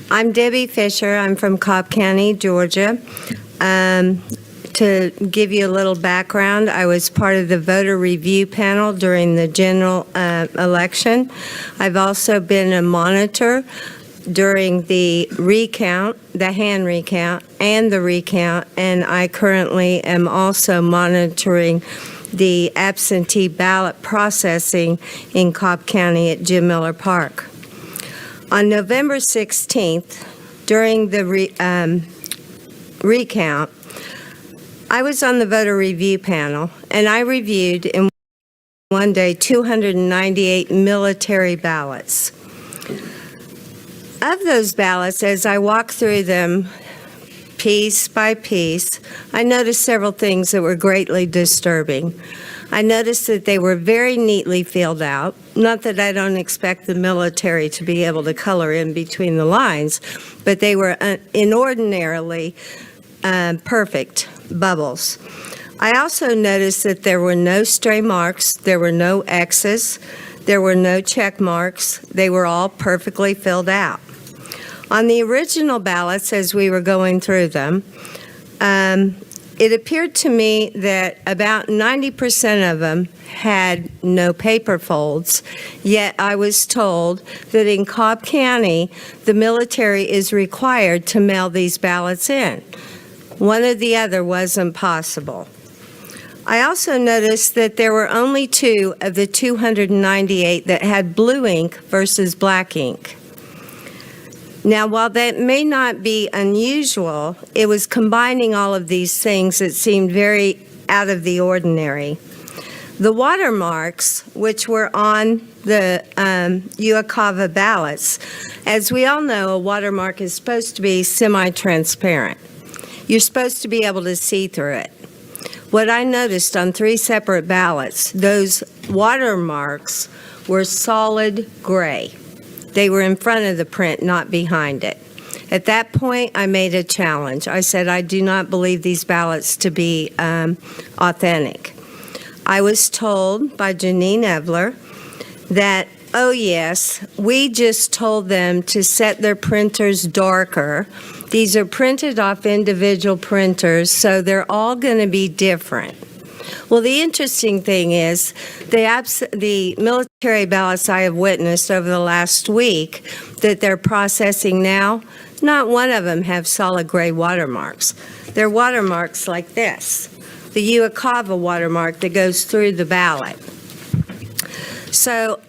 I'm Debbie Fisher. I'm from Cobb County, Georgia. To give you a little background, I was part of the voter review panel during the general election. I've also been a monitor during the recount, the hand recount, and the recount, and I currently am also monitoring the absentee ballot processing in Cobb County at Jim Miller Park. On November 16th, during the recount, I was on the voter review panel, and I reviewed in one day 298 military ballots. Of those ballots, as I walked through them piece by piece, I noticed several things that were greatly disturbing. I noticed that they were very neatly filled out. Not that I don't expect the military to be able to color in between the lines, but they were inordinately perfect bubbles. I also noticed that there were no stray marks, there were no X's, there were no check marks. They were all perfectly filled out. On the original ballots, as we were going through them, it appeared to me that about 90% of them had no paper folds, yet I was told that in Cobb County, the military is required to mail these ballots in. One or the other wasn't possible. I also noticed that there were only 2 of the 298 that had blue ink versus black ink. Now, while that may not be unusual, it was combining all of these things that seemed very out of the ordinary. The watermarks, which were on the UACAVA ballots, as we all know, a watermark is supposed to be semi-transparent. You're supposed to be able to see through it. What I noticed on 3 separate ballots, those watermarks were solid gray. They were in front of the print, not behind it. At that point, I made a challenge. I said, I do not believe these ballots to be authentic. I was told by Janine Evler that, oh yes, we just told them to set their printers darker. These are printed off individual printers, so they're all going to be different. Well, the interesting thing is the military ballots I have witnessed over the last week that they're processing now, not one of them have solid gray watermarks. They're watermarks like this, the UACAVA watermark that goes through the ballot. So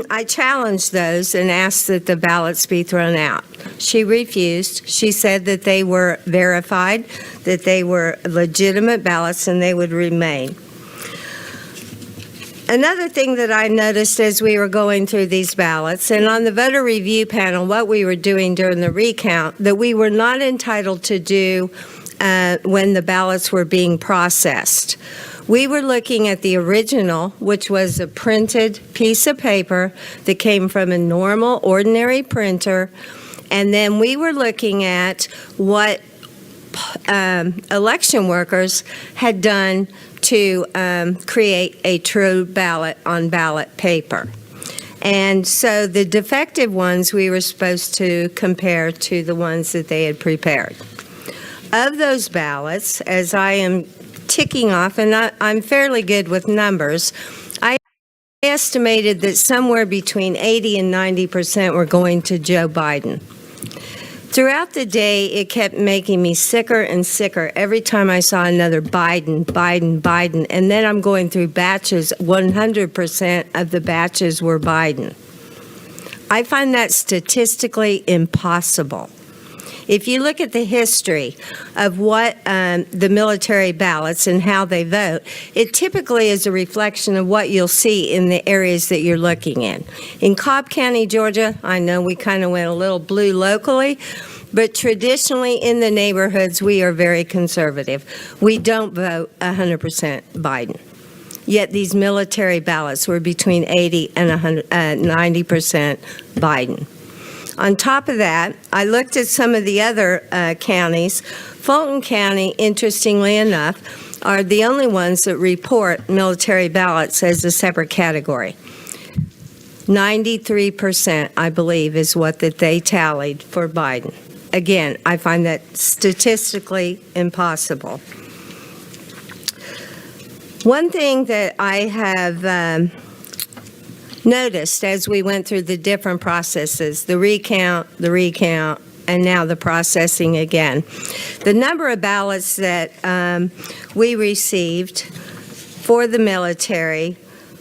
I challenged those and asked that the ballots be thrown out. She refused. She said that they were verified, that they were legitimate ballots, and they would remain. Another thing that I noticed as we were going through these ballots, and on the voter review panel, what we were doing during the recount, that we were not entitled to do when the ballots were being processed. We were looking at the original, which was a printed piece of paper that came from a normal, ordinary printer, and then we were looking at what election workers had done to create a true ballot on ballot paper. And so the defective ones we were supposed to compare to the ones that they had prepared. Of those ballots, as I am ticking off, and I'm fairly good with numbers, I estimated that somewhere between 80 and 90% were going to Joe Biden. Throughout the day, it kept making me sicker and sicker every time I saw another Biden, Biden, Biden, and then I'm going through batches, 100% of the batches were Biden. I find that statistically impossible. If you look at the history of what the military ballots and how they vote, it typically is a reflection of what you'll see in the areas that you're looking in. In Cobb County, Georgia, I know we kind of went a little blue locally, but traditionally in the neighborhoods, we are very conservative. We don't vote 100% Biden. Yet these military ballots were between 80 and 90% Biden. On top of that, I looked at some of the other counties. Fulton County, interestingly enough, are the only ones that report military ballots as a separate category. 93%, I believe, is what that they tallied for Biden. Again, I find that statistically impossible. One thing that I have noticed as we went through the different processes, the recount, and now the processing again, the number of ballots that we received for the military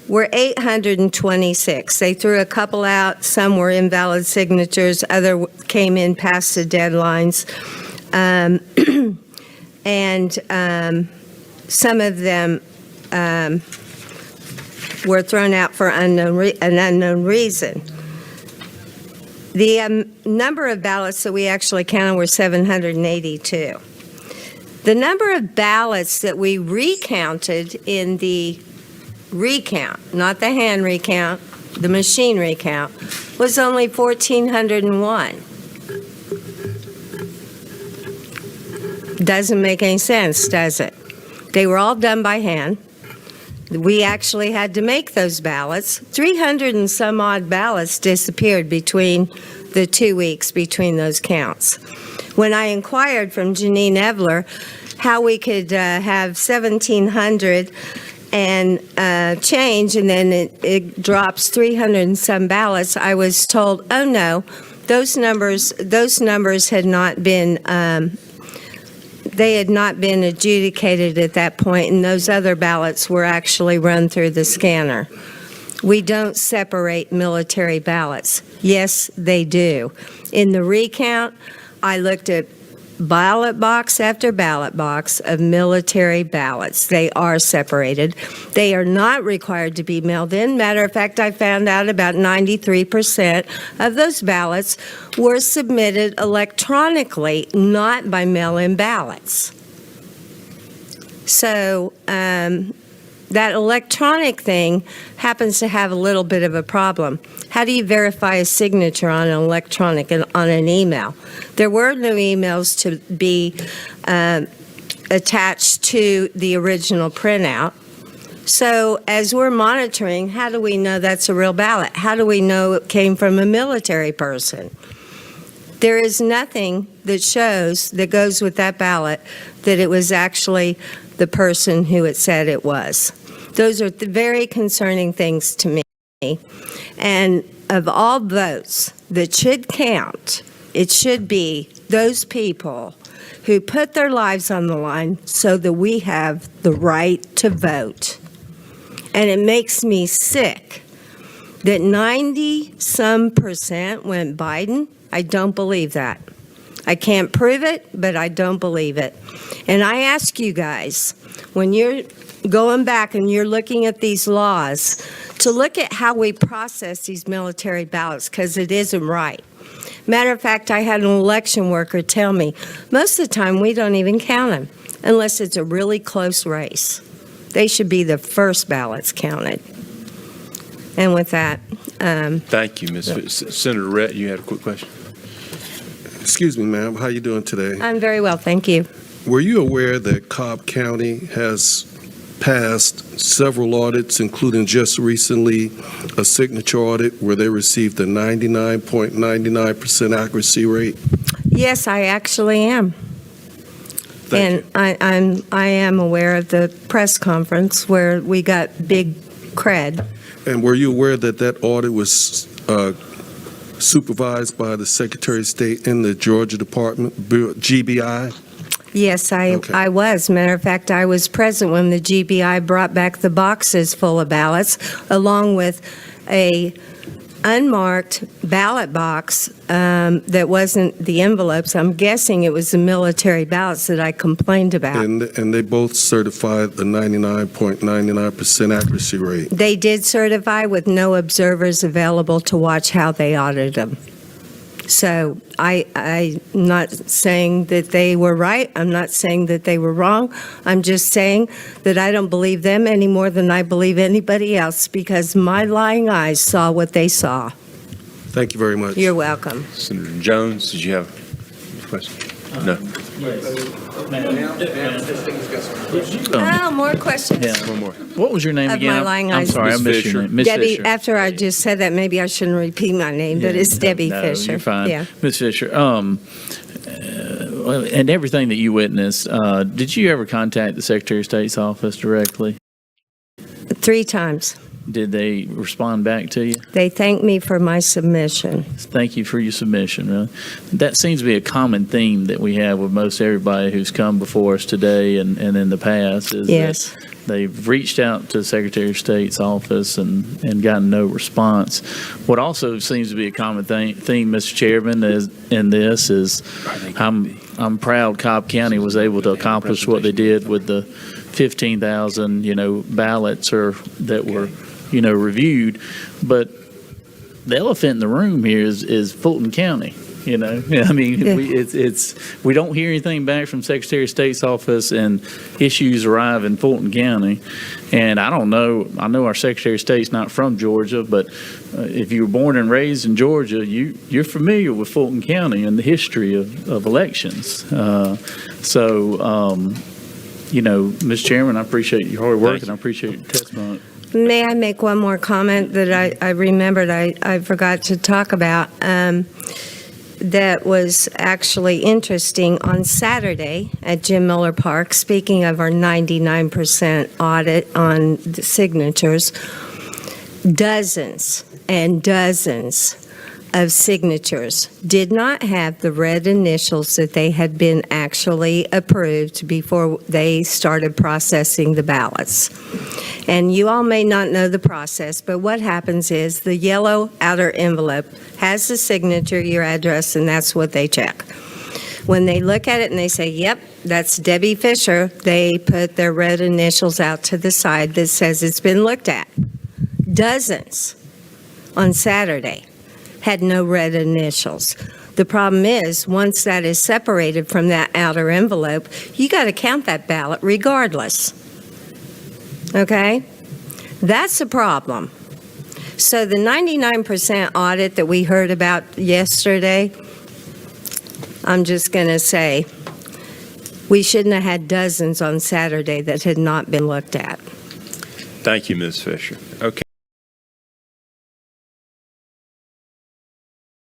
were 826. They threw a couple out. Some were invalid signatures. Other came in past the deadlines. And some of them were thrown out for an unknown reason. The number of ballots that we actually counted were 782. The number of ballots that we recounted in the recount, not the hand recount, the machine recount, was only 1,401. Doesn't make any sense, does it? They were all done by hand. We actually had to make those ballots. 300 and some odd ballots disappeared between the 2 weeks between those counts. When I inquired from Janine Evler how we could have 1,700 and change, and then it drops 300 and some ballots, I was told, oh no, those numbers had not been they had not been adjudicated at that point, and those other ballots were actually run through the scanner. We don't separate military ballots. Yes, they do. In the recount, I looked at ballot box after ballot box of military ballots. They are separated. They are not required to be mailed in. Matter of fact, I found out about 93% of those ballots were submitted electronically, not by mail-in ballots. So that electronic thing happens to have a little bit of a problem. How do you verify a signature on an electronic and on an email? There were no emails to be attached to the original printout. So as we're monitoring, how do we know that's a real ballot? How do we know it came from a military person? There is nothing that shows, that goes with that ballot, that it was actually the person who it said it was. Those are very concerning things to me. And of all votes that should count, it should be those people who put their lives on the line so that we have the right to vote. And it makes me sick that 90-some% went Biden. I don't believe that. I can't prove it, but I don't believe it. And I ask you guys, when you're going back and you're looking at these laws, to look at how we process these military ballots, because it isn't right. Matter of fact, I had an election worker tell me, most of the time we don't even count them unless it's a really close race. They should be the first ballots counted. And with that, thank you, Ms. Senator Rhett, you had a quick question. Excuse me, ma'am. How are you doing today? I'm very well, thank you. Were you aware that Cobb County has passed several audits, including just recently a signature audit where they received a 99.99% accuracy rate? Yes, I actually am. Thank And I am aware of the press conference where we got big cred. you. And were you aware that that audit was supervised by the Secretary of State in the Georgia Department, GBI? Yes, I was. Matter of fact, I was present when the GBI brought back the boxes full of ballots, along with a unmarked ballot box that wasn't the envelopes. I'm guessing it was the military ballots that I complained about. And they both certified the 99.99% accuracy rate. They did certify with no observers available to watch how they audited them. So I'm not saying that they were right. I'm not saying that they were wrong. I'm just saying that I don't believe them any more than I believe anybody else because my lying eyes saw what they saw. Thank you very much. You're welcome. Senator Jones, did you have a question? No. Oh, more questions. Yeah. One more. What was your name Of again? my lying I'm eyes. sorry, I Ms. missed Fisher. your name. Ms. Debbie, Fisher. after I just said that, maybe I shouldn't repeat my name, but it's Debbie No, Fisher. You're fine. Yeah. Ms. Fisher, and everything that you witnessed, did you ever contact the Secretary of State's office directly? 3 times. Did they respond back to you? They thanked me for my submission. Thank you for your submission. Really, that seems to be a common theme that we have with most everybody who's come before us today and in the past. Is Yes. that they've reached out to the Secretary of State's office and gotten no response. What also seems to be a common theme, Mr. Chairman, is in this is I'm proud Cobb County was able to accomplish what they did with the 15,000 ballots that were reviewed, but the elephant in the room here is Fulton County. I mean, Yeah. we don't hear anything back from Secretary of State's office, and issues arrive in Fulton County. And I don't know. I know our Secretary of State's not from Georgia, but if you were born and raised in Georgia, you're familiar with Fulton County and the history of elections. Mr. Chairman, I appreciate your hard work and I appreciate your testimony. May I make one more comment that I remembered I forgot to talk about? That was actually interesting. On Saturday at Jim Miller Park, speaking of our 99% audit on the signatures, dozens and dozens of signatures did not have the red initials that they had been actually approved before they started processing the ballots. And you all may not know the process, but what happens is the yellow outer envelope has the signature, your address, and that's what they check. When they look at it and they say, yep, that's Debbie Fisher, they put their red initials out to the side that says it's been looked at. Dozens on Saturday had no red initials. The problem is, once that is separated from that outer envelope, you got to count that ballot regardless. Okay? That's a problem. So the 99% audit that we heard about yesterday, I'm just going to say, we shouldn't have had dozens on Saturday that had not been looked at. Thank you, Ms. Fisher. Okay.